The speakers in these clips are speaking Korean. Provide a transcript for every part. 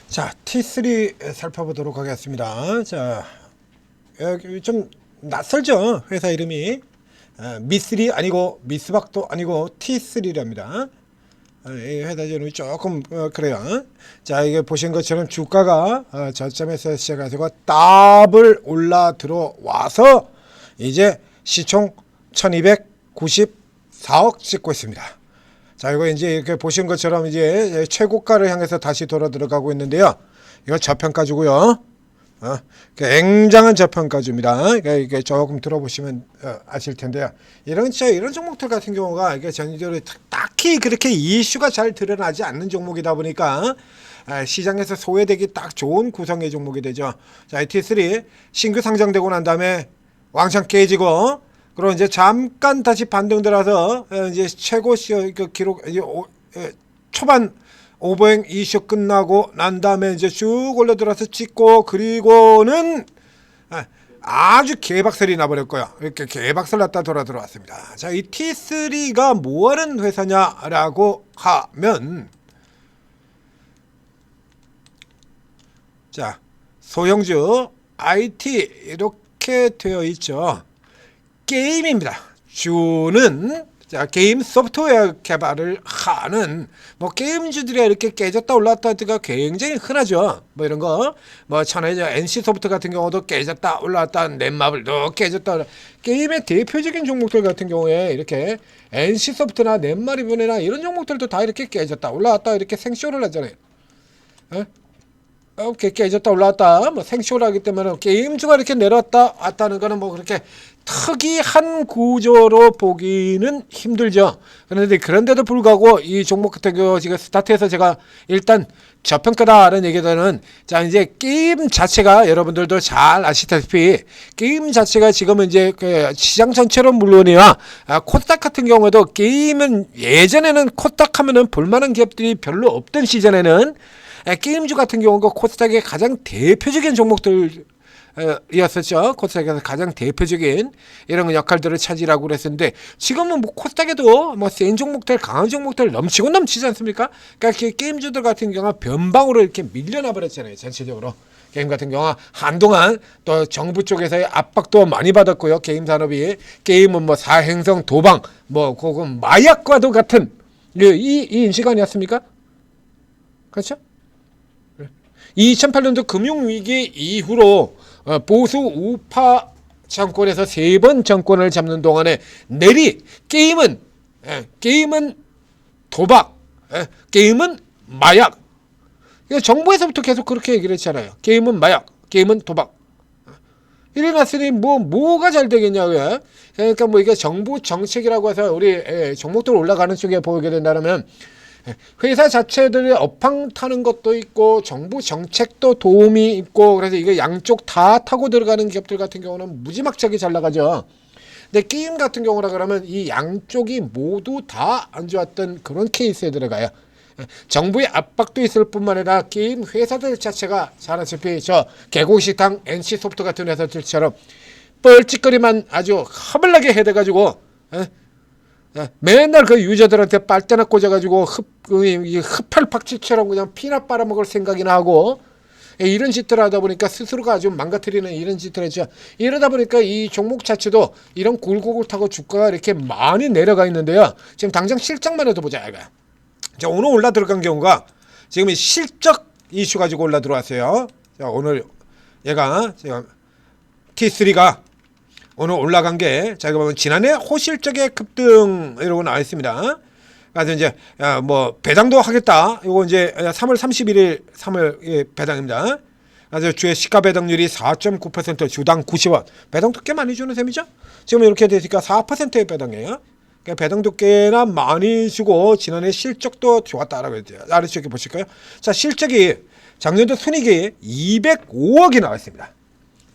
자, T3 살펴보도록 하겠습니다. 자, 여기 좀 낯설죠? 회사 이름이 미쓰리 아니고 미스박도 아니고 T3랍니다. 이 회사 이름이 조금 그래요. 자, 이게 보신 것처럼 주가가 저점에서 시작해서 더블 올라 들어와서 이제 시총 1294억 찍고 있습니다. 자, 이거 이제 이렇게 보신 것처럼 이제 최고가를 향해서 다시 돌아 들어가고 있는데요. 이거 저평가주고요. 굉장한 저평가주입니다. 이게 조금 들어보시면 아실 텐데요. 이런 종목들 같은 경우가 이게 전체적으로 딱히 그렇게 이슈가 잘 드러나지 않는 종목이다 보니까 시장에서 소외되기 딱 좋은 구성의 종목이 되죠. 자, T3 신규 상장되고 난 다음에 왕창 깨지고, 그리고 이제 잠깐 다시 반등 들어서 이제 최고 기록 초반 오버행 이슈 끝나고 난 다음에 이제 쭉 올려 들어서 찍고, 그리고는 아주 개박살이 나버렸고요. 이렇게 개박살 났다 돌아 들어왔습니다. 자, 이 T3가 뭐하는 회사냐라고 하면, 자, 소형주 IT 이렇게 되어 있죠. 게임입니다. 주는 자, 게임 소프트웨어 개발을 하는 게임주들이 이렇게 깨졌다 올랐다 하기가 굉장히 흔하죠. 이런 거 천하의 NC 소프트 같은 경우도 깨졌다 올랐다, 넷마블도 깨졌다 올랐다. 게임의 대표적인 종목들 같은 경우에 이렇게 NC 소프트나 넷마블이나 이런 종목들도 다 이렇게 깨졌다 올라왔다 이렇게 생쇼를 하잖아요. 이렇게 깨졌다 올라왔다 생쇼를 하기 때문에 게임주가 이렇게 내려왔다 왔다는 거는 그렇게 특이한 구조로 보기는 힘들죠. 그런데도 불구하고 이 종목 같은 경우 지금 스타트에서 제가 일단 저평가다라는 얘기들은, 자, 이제 게임 자체가 여러분들도 잘 아시다시피 게임 자체가 지금은 이제 시장 전체로 물론이야, 코스닥 같은 경우에도 게임은 예전에는 코스닥 하면은 볼만한 기업들이 별로 없던 시즌에는 게임주 같은 경우가 코스닥의 가장 대표적인 종목들 이었었죠. 코스닥에서 가장 대표적인 이런 역할들을 차지하고 그랬었는데, 지금은 코스닥에도 센 종목들, 강한 종목들 넘치고 넘치지 않습니까? 그러니까 게임주들 같은 경우가 변방으로 이렇게 밀려나 버렸잖아요. 전체적으로 게임 같은 경우가 한동안 또 정부 쪽에서의 압박도 많이 받았고요. 게임 산업이, 게임은 사행성, 도박, 혹은 마약과도 같은 이 인식 아니었습니까? 그렇죠? 2008년도 금융위기 이후로 보수 우파 정권에서 3번 정권을 잡는 동안에 게임은 도박, 게임은 마약. 정부에서부터 계속 그렇게 얘기를 했잖아요. 게임은 마약, 게임은 도박. 이래놨으니 뭐가 잘 되겠냐고요. 그러니까 이게 정부 정책이라고 해서 우리 종목들 올라가는 쪽에 보게 된다면, 회사 자체들이 업황 타는 것도 있고 정부 정책도 도움이 있고, 그래서 이게 양쪽 다 타고 들어가는 기업들 같은 경우는 무지막지하게 잘 나가죠. 근데 게임 같은 경우라 그러면 이 양쪽이 모두 다 안 좋았던 그런 케이스에 들어가요. 정부의 압박도 있을 뿐만 아니라 게임 회사들 자체가 잘 아시다시피 개고식당, NC소프트 같은 회사들처럼 뻘짓거리만 아주 허블나게 해대가지고 맨날 그 유저들한테 빨대나 꽂아가지고 흡혈박쥐처럼 그냥 피나 빨아먹을 생각이나 하고, 이런 짓들을 하다 보니까 스스로가 아주 망가뜨리는 이런 짓들을 했죠. 이러다 보니까 이 종목 자체도 이런 굴곡을 타고 주가가 이렇게 많이 내려가 있는데요. 지금 당장 실적만 해도 보자. 자, 오늘 올라 들어간 경우가 지금 실적 이슈 가지고 올라 들어왔어요. 자, 오늘 얘가 T3가 오늘 올라간 게, 자, 이거 보면 지난해 호실적의 급등 이러고 나와 있습니다. 그래서 이제 배당도 하겠다. 이거 이제 3월 31일 3월 배당입니다. 그래서 주의 시가 배당률이 4.9%, 주당 90원. 배당도 꽤 많이 주는 셈이죠. 지금 이렇게 되니까 4%의 배당이에요. 그러니까 배당도 꽤나 많이 주고 지난해 실적도 좋았다라고 했죠. 아래쪽에 보실까요? 자, 실적이 작년도 순이익이 205억이 나왔습니다.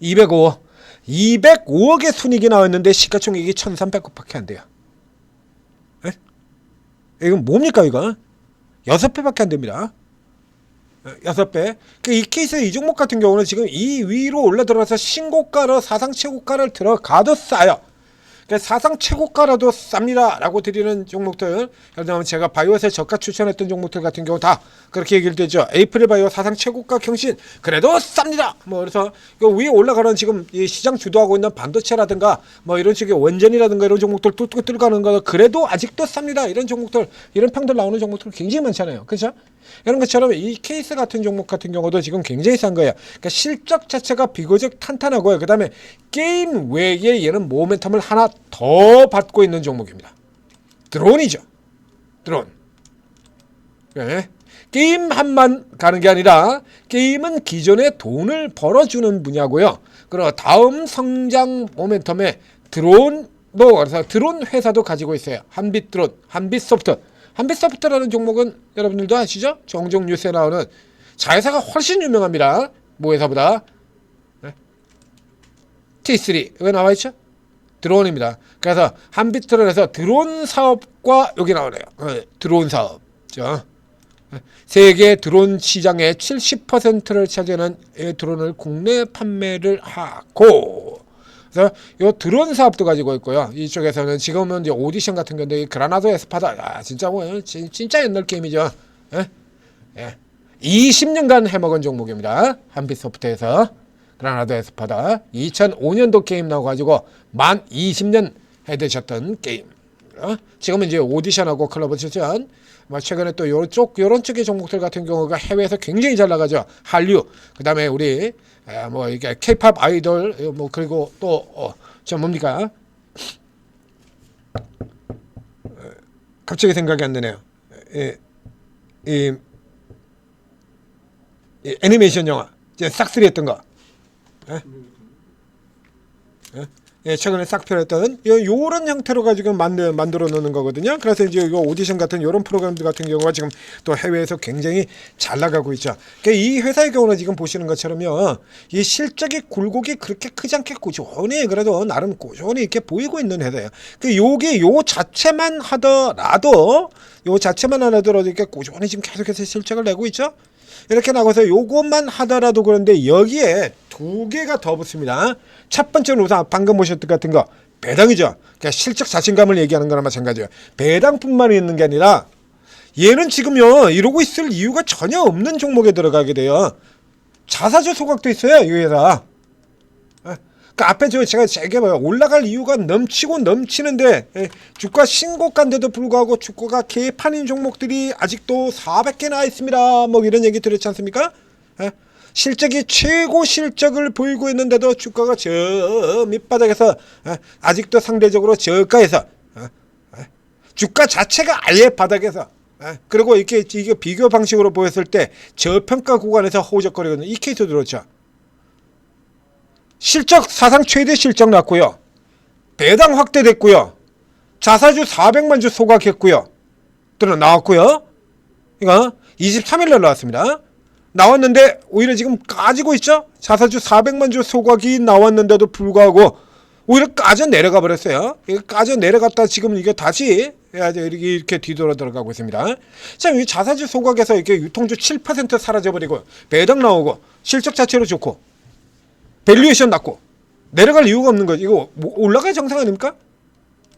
205억의 순이익이 나왔는데 시가총액이 1,300억밖에 안 돼요. 에? 이건 뭡니까 이거? 6배밖에 안 됩니다. 6배. 이 케이스 이 종목 같은 경우는 지금 이 위로 올라 들어가서 신고가로 사상 최고가를 들어가도 싸요. 그러니까 사상 최고가라도 쌉니다 라고 드리는 종목들, 예를 들면 제가 바이오에서 저가 추천했던 종목들 같은 경우 다 그렇게 얘기를 되죠. 에이프릴 바이오 사상 최고가 경신 그래도 쌉니다. 뭐 그래서 위에 올라가는 지금 이 시장 주도하고 있는 반도체라든가 뭐 이런 식의 원전이라든가 이런 종목들 뚝뚝 들어가는 거 그래도 아직도 쌉니다. 이런 종목들, 이런 평들 나오는 종목들 굉장히 많잖아요. 그렇죠? 이런 것처럼 이 케이스 같은 종목 같은 경우도 지금 굉장히 싼 거예요. 그러니까 실적 자체가 비교적 탄탄하고요. 그 다음에 게임 외에 얘는 모멘텀을 하나 더 받고 있는 종목입니다. 드론이죠. 드론. 네. 게임한만 가는 게 아니라 게임은 기존에 돈을 벌어주는 분야고요. 그리고 다음 성장 모멘텀에 드론도, 그래서 드론 회사도 가지고 있어요. 한빛드론, 한빛소프트. 한빛소프트라는 종목은 여러분들도 아시죠? 종종 뉴스에 나오는 자회사가 훨씬 유명합니다. 모 회사보다. 네. T3 왜 나와있죠? 드론입니다. 그래서 한빛드론에서 드론 사업과 여기 나오네요. 드론 사업. 세계 드론 시장의 70%를 차지하는 드론을 국내 판매를 하고, 그래서 이 드론 사업도 가지고 있고요. 이쪽에서는 지금은 이제 오디션 같은 건데 그라나도 에스파다, 진짜 뭐 진짜 옛날 게임이죠. 예? 예. 20년간 해먹은 종목입니다. 한빛소프트에서 그라나도 에스파다 2005년도 게임 나와가지고 만 20년 해드셨던 게임. 지금은 이제 오디션하고 클럽 출전. 뭐 최근에 또 요런 쪽의 종목들 같은 경우가 해외에서 굉장히 잘 나가죠. 한류, 그 다음에 우리 뭐 이게 K-팝 아이돌, 뭐 그리고 또 저 뭡니까? 갑자기 생각이 안 나네요. 이 애니메이션 영화 이제 싹쓸이 했던 거. 예, 최근에 싹 펴냈던 요런 형태로 가지고 만들어 놓는 거거든요. 그래서 이제 이거 오디션 같은 요런 프로그램들 같은 경우가 지금 또 해외에서 굉장히 잘 나가고 있죠. 그러니까 이 회사의 경우는 지금 보시는 것처럼요, 이 실적이 굴곡이 그렇게 크지 않게 꾸준히, 그래도 나름 꾸준히 이렇게 보이고 있는 회사예요. 그 요게 요 자체만 하더라도 이렇게 꾸준히 지금 계속해서 실적을 내고 있죠. 이렇게 나가서 요것만 하더라도 그런데 여기에 두 개가 더 붙습니다. 첫 번째는 우선 방금 보셨던 같은 거 배당이죠. 그러니까 실적 자신감을 얘기하는 거랑 마찬가지예요. 배당뿐만 있는 게 아니라 얘는 지금요 이러고 있을 이유가 전혀 없는 종목에 들어가게 돼요. 자사주 소각도 있어요, 이 회사. 그 앞에 제가 올라갈 이유가 넘치고 넘치는데 주가 신고가인데도 불구하고 주가가 개판인 종목들이 아직도 400개나 있습니다. 뭐 이런 얘기 들었지 않습니까? 실적이 최고 실적을 보이고 있는데도 주가가 저 밑바닥에서 아직도 상대적으로 저가에서 주가 자체가 아예 바닥에서, 그리고 이게 비교 방식으로 보였을 때 저평가 구간에서 허우적거리거든요. 이 케이스도 그렇죠. 실적 사상 최대 실적 났고요. 배당 확대됐고요. 자사주 400만 주 소각했고요. 나왔고요. 이거 23일날 나왔습니다. 나왔는데 오히려 지금 까지고 있죠. 자사주 400만 주 소각이 나왔는데도 불구하고 오히려 까져 내려가 버렸어요. 까져 내려갔다 지금 이게 다시 이렇게 뒤돌아 들어가고 있습니다. 자, 이 자사주 소각에서 이렇게 유통주 7% 사라져버리고 배당 나오고 실적 자체로 좋고 밸류에이션 낮고 내려갈 이유가 없는 거지. 이거 올라갈 정상 아닙니까?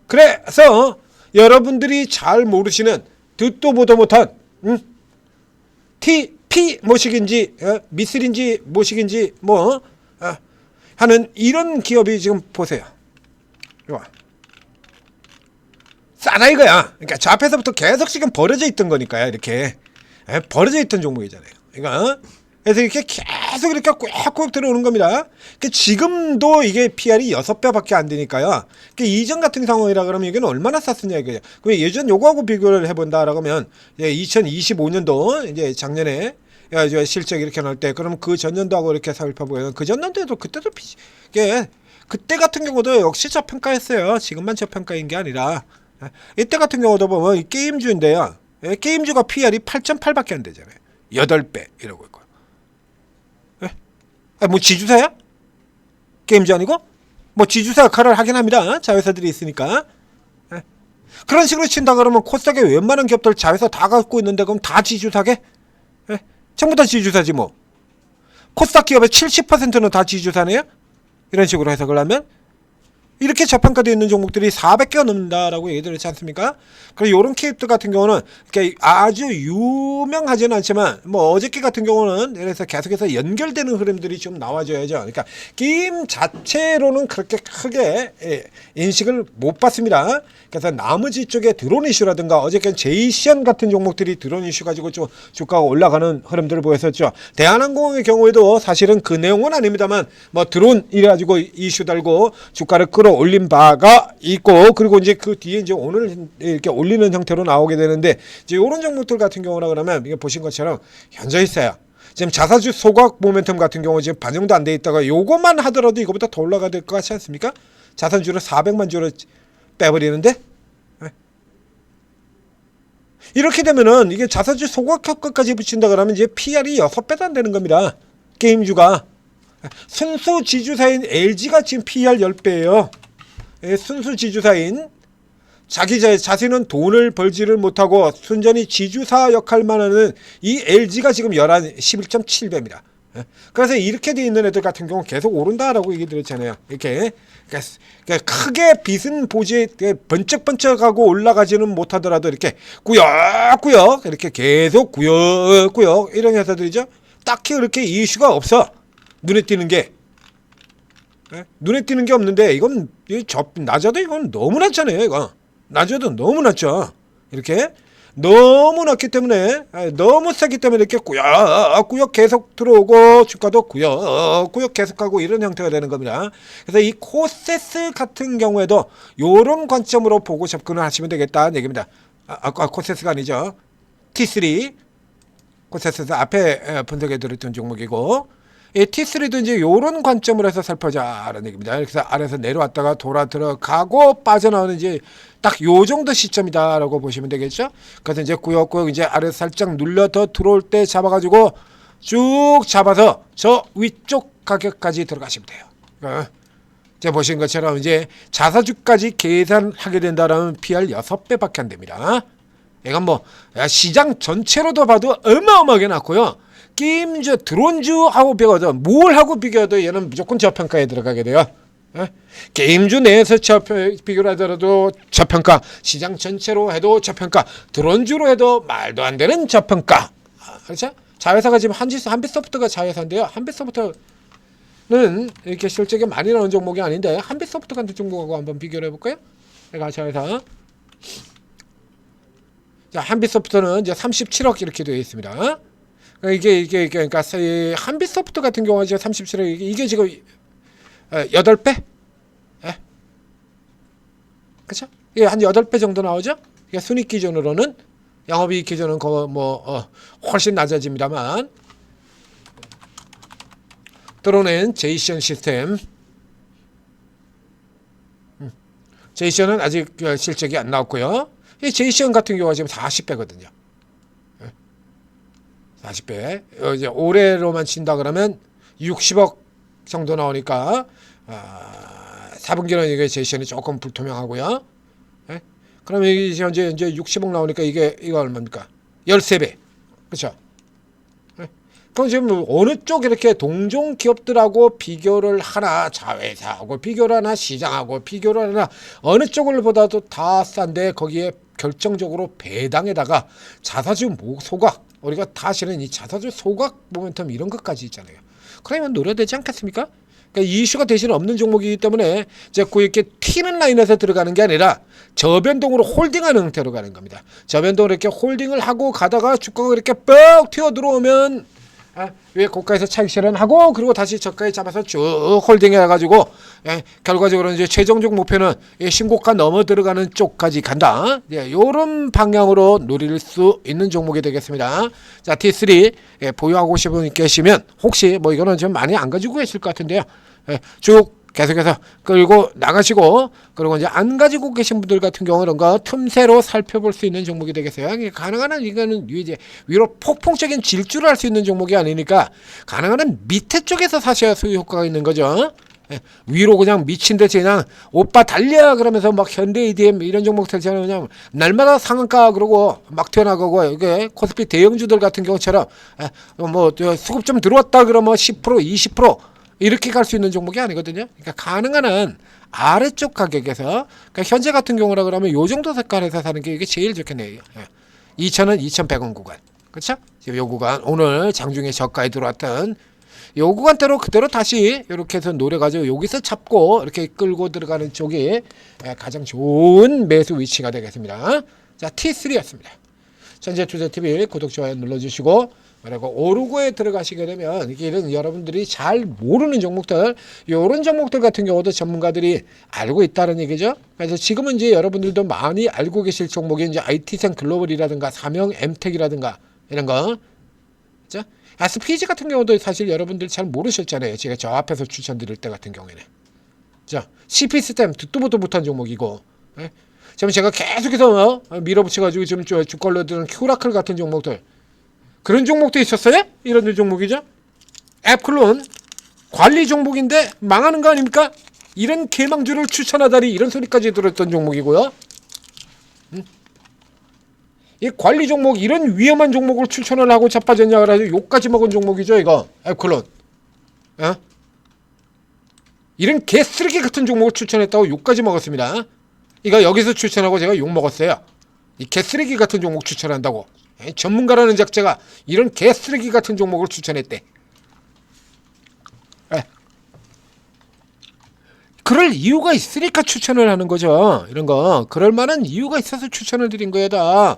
그래서 여러분들이 잘 모르시는, 듣도 보도 못한 P 모식인지 미슬인지 모식인지 뭐 하는 이런 기업이 지금 보세요. 이거 싸다 이거야. 그러니까 저 앞에서부터 계속 지금 버려져 있던 거니까요. 이렇게 버려져 있던 종목이잖아요. 이거 그래서 이렇게 계속 이렇게 꽉꽉 들어오는 겁니다. 그러니까 지금도 이게 PR이 6배밖에 안 되니까요. 그러니까 이전 같은 상황이라 그러면 이게 얼마나 쌌었냐 이거죠. 그럼 예전 요거하고 비교를 해본다라고 하면 2025년도 이제 작년에 실적 이렇게 나올 때, 그러면 그 전년도하고 이렇게 살펴보면 그 전년도에도 그때도 이게 그때 같은 경우도 역시 저평가했어요. 지금만 저평가인 게 아니라 이때 같은 경우도 보면 이 게임주인데요. 게임주가 PR이 8.8밖에 안 되잖아요. 8배 이러고 있고. 뭐 지주사야? 게임주 아니고? 뭐 지주사 역할을 하긴 합니다. 자회사들이 있으니까. 그런 식으로 친다 그러면 코스닥에 웬만한 기업들 자회사 다 갖고 있는데 그럼 다 지주사게? 전부 다 지주사지 뭐. 코스닥 기업의 70%는 다 지주사네요? 이런 식으로 해석을 하면 이렇게 저평가되어 있는 종목들이 400개가 넘는다라고 얘기 들었지 않습니까? 그리고 이런 케이프트 같은 경우는 이렇게 아주 유명하지는 않지만 뭐 어저께 같은 경우는 그래서 계속해서 연결되는 흐름들이 좀 나와줘야죠. 그러니까 게임 자체로는 그렇게 크게 인식을 못 받습니다. 그래서 나머지 쪽에 드론 이슈라든가 어저께 제이시언 같은 종목들이 드론 이슈 가지고 좀 주가가 올라가는 흐름들을 보였었죠. 대한항공의 경우에도 사실은 그 내용은 아닙니다만 뭐 드론 이래 가지고 이슈 달고 주가를 끌어올린 바가 있고, 그리고 이제 그 뒤에 이제 오늘 이렇게 올리는 형태로 나오게 되는데, 이제 이런 종목들 같은 경우나 그러면 이게 보신 것처럼 현저 있어요. 지금 자사주 소각 모멘텀 같은 경우 지금 반영도 안 돼 있다가 요것만 하더라도 이거보다 더 올라가야 될 것 같지 않습니까? 자산주를 400만 주로 빼버리는데, 이렇게 되면은 이게 자사주 소각 효과까지 붙인다 그러면 이제 PR이 6배도 안 되는 겁니다. 게임주가. 순수 지주사인 LG가 지금 PR 10배예요. 순수 지주사인 자기 자신은 돈을 벌지를 못하고 순전히 지주사 역할만 하는 이 LG가 지금 11.7배입니다. 그래서 이렇게 돼 있는 애들 같은 경우 계속 오른다라고 얘기 드렸잖아요. 이렇게 그러니까 크게 빚은 보지 번쩍번쩍하고 올라가지는 못하더라도 이렇게 꾸역꾸역 이렇게 계속 꾸역꾸역 이런 회사들이죠. 딱히 그렇게 이슈가 없어. 눈에 띄는 게 없는데, 이건 낮아도 이건 너무 낮잖아요. 이거 낮아도 너무 낮죠. 이렇게 너무 낮기 때문에, 너무 세기 때문에 이렇게 꾸역꾸역 계속 들어오고 주가도 꾸역꾸역 계속하고 이런 형태가 되는 겁니다. 그래서 이 코세스 같은 경우에도 이런 관점으로 보고 접근을 하시면 되겠다는 얘기입니다. 코세스가 아니죠. T3 코세스에서 앞에 분석해 드렸던 종목이고, 이 T3도 이제 요런 관점으로 해서 살펴자라는 얘기입니다. 그래서 아래에서 내려왔다가 돌아 들어가고 빠져나오는 이제 딱 요 정도 시점이다라고 보시면 되겠죠. 그래서 이제 꾸역꾸역 이제 아래 살짝 눌려 더 들어올 때 잡아가지고 쭉 잡아서 저 위쪽 가격까지 들어가시면 돼요. 제가 보신 것처럼 이제 자사주까지 계산하게 된다라면 PR 6배밖에 안 됩니다. 이건 뭐 시장 전체로도 봐도 어마어마하게 낮고요. 게임주, 드론주하고 비교해도 뭘 하고 비교해도 얘는 무조건 저평가에 들어가게 돼요. 게임주 내에서 비교를 하더라도 저평가, 시장 전체로 해도 저평가, 드론주로 해도 말도 안 되는 저평가. 그렇죠? 자회사가 지금 한빛소프트가 자회사인데요. 한빛소프트는 이렇게 실적이 많이 나오는 종목이 아닌데 한빛소프트 같은 종목하고 한번 비교를 해볼까요? 내가 자회사. 자, 한빛소프트는 이제 37억 이렇게 되어 있습니다. 이게 그러니까 한빛소프트 같은 경우는 지금 37억, 이게 지금 8배? 예? 그쵸? 이게 한 8배 정도 나오죠? 이게 순익 기준으로는, 영업이익 기준은 훨씬 낮아집니다만, 드론은 제이시언 시스템, 제이시언은 아직 실적이 안 나왔고요. 이 제이시언 같은 경우가 지금 40배거든요. 40배. 이제 올해로만 친다 그러면 60억 정도 나오니까 4분기는 이게 제이시언이 조금 불투명하고요. 예? 그러면 이게 현재 60억 나오니까 이거 얼마입니까? 13배. 그렇죠? 예? 그럼 지금 어느 쪽 이렇게 동종 기업들하고 비교를 하나, 자회사하고 비교를 하나, 시장하고 비교를 하나, 어느 쪽을 보다도 다 싼데 거기에 결정적으로 배당에다가 자사주 소각, 우리가 다 실은 이 자사주 소각 모멘텀 이런 것까지 있잖아요. 그러면 노려되지 않겠습니까? 그러니까 이슈가 대신 없는 종목이기 때문에 이제 이렇게 튀는 라인에서 들어가는 게 아니라 저변동으로 홀딩하는 형태로 가는 겁니다. 저변동으로 이렇게 홀딩을 하고 가다가 주가가 이렇게 뻑 튀어 들어오면 위에 고가에서 차익 실현하고, 그리고 다시 저가에 잡아서 쭉 홀딩해가지고 결과적으로 이제 최종적 목표는 신고가 넘어 들어가는 쪽까지 간다. 이런 방향으로 노릴 수 있는 종목이 되겠습니다. 자, T3 보유하고 싶은 분 계시면 혹시 뭐 이거는 좀 많이 안 가지고 계실 것 같은데요. 쭉 계속해서 끌고 나가시고, 그리고 이제 안 가지고 계신 분들 같은 경우는 틈새로 살펴볼 수 있는 종목이 되겠어요. 가능한 한 이거는 이제 위로 폭풍적인 질주를 할 수 있는 종목이 아니니까 가능한 한 밑에 쪽에서 사셔야 수요 효과가 있는 거죠. 위로 그냥 미친 듯이 그냥 오빠 달려 그러면서 막 현대 EDM 이런 종목들처럼 그냥 날마다 상한가 그러고 막 튀어나가고, 이게 코스피 대형주들 같은 경우처럼 뭐 수급 좀 들어왔다 그러면 10% 20% 이렇게 갈 수 있는 종목이 아니거든요. 그러니까 가능한 한 아래쪽 가격에서, 그러니까 현재 같은 경우라 그러면 요 정도 색깔에서 사는 게 이게 제일 좋겠네요. 2,000원, 2,100원 구간. 그렇죠? 지금 요 구간 오늘 장중에 저가에 들어왔던 요 구간대로 그대로 다시 이렇게 해서 노려가지고 여기서 잡고 이렇게 끌고 들어가는 쪽이 가장 좋은 매수 위치가 되겠습니다. 자, T3였습니다. 천재투자TV 구독, 좋아요 눌러주시고, 그리고 오르고에 들어가시게 되면 이게 이런 여러분들이 잘 모르는 종목들, 이런 종목들 같은 경우도 전문가들이 알고 있다는 얘기죠. 그래서 지금은 이제 여러분들도 많이 알고 계실 종목이 이제 IT생 글로벌이라든가 삼형 엠텍이라든가 이런 거, 그렇죠? SPG 같은 경우도 사실 여러분들 잘 모르셨잖아요. 제가 저 앞에서 추천드릴 때 같은 경우에는. 자, CP스템 듣도 보도 못한 종목이고, 예? 지금 제가 계속해서 밀어붙여가지고 지금 주걸로 드는 큐라클 같은 종목들, 그런 종목도 있었어요? 이런 종목이죠. 앱클론 관리 종목인데 망하는 거 아닙니까? 이런 개망주를 추천하다니, 이런 소리까지 들었던 종목이고요. 이 관리 종목, 이런 위험한 종목을 추천을 하고 자빠졌냐 그래가지고 욕까지 먹은 종목이죠, 이거. 앱클론. 어? 이런 개쓰레기 같은 종목을 추천했다고 욕까지 먹었습니다. 이거 여기서 추천하고 제가 욕 먹었어요. 이 개쓰레기 같은 종목 추천한다고. 전문가라는 작자가 이런 개쓰레기 같은 종목을 추천했대. 그럴 이유가 있으니까 추천을 하는 거죠. 이런 거 그럴 만한 이유가 있어서 추천을 드린 거야 다.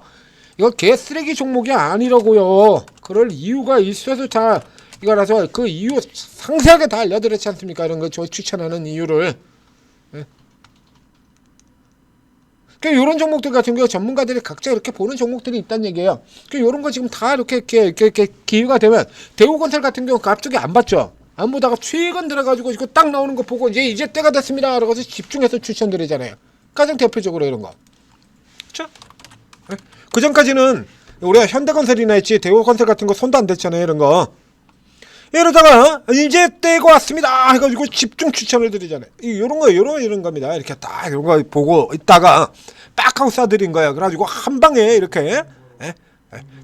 이거 개쓰레기 종목이 아니라고요. 그럴 이유가 있어서 다 이거라서 그 이유 상세하게 다 알려드렸지 않습니까? 이런 거 저 추천하는 이유를. 그러니까 이런 종목들 같은 경우 전문가들이 각자 이렇게 보는 종목들이 있다는 얘기예요. 그러니까 이런 거 지금 다 이렇게 기회가 되면, 대우건설 같은 경우 갑자기 안 봤죠. 안 보다가 최근 들어가지고 이거 딱 나오는 거 보고 이제 때가 됐습니다. 라고 해서 집중해서 추천드리잖아요. 가장 대표적으로 이런 거. 그렇죠? 그 전까지는 우리가 현대건설이나 했지 대우건설 같은 거 손도 안 댔잖아요. 이런 거. 이러다가 이제 때가 왔습니다 해가지고 집중 추천을 드리잖아요. 이런 겁니다. 이렇게 딱 이런 거 보고 있다가 빡 하고 쏴드린 거야. 그래가지고 한 방에 이렇게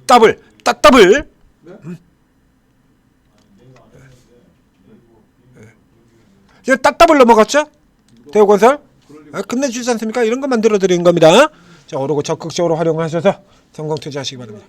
더블. 이제 따따블 넘어갔죠? 대우건설 끝내주지 않습니까? 이런 거 만들어 드리는 겁니다. 자, 오르고 적극적으로 활용하셔서 성공 투자하시기 바랍니다.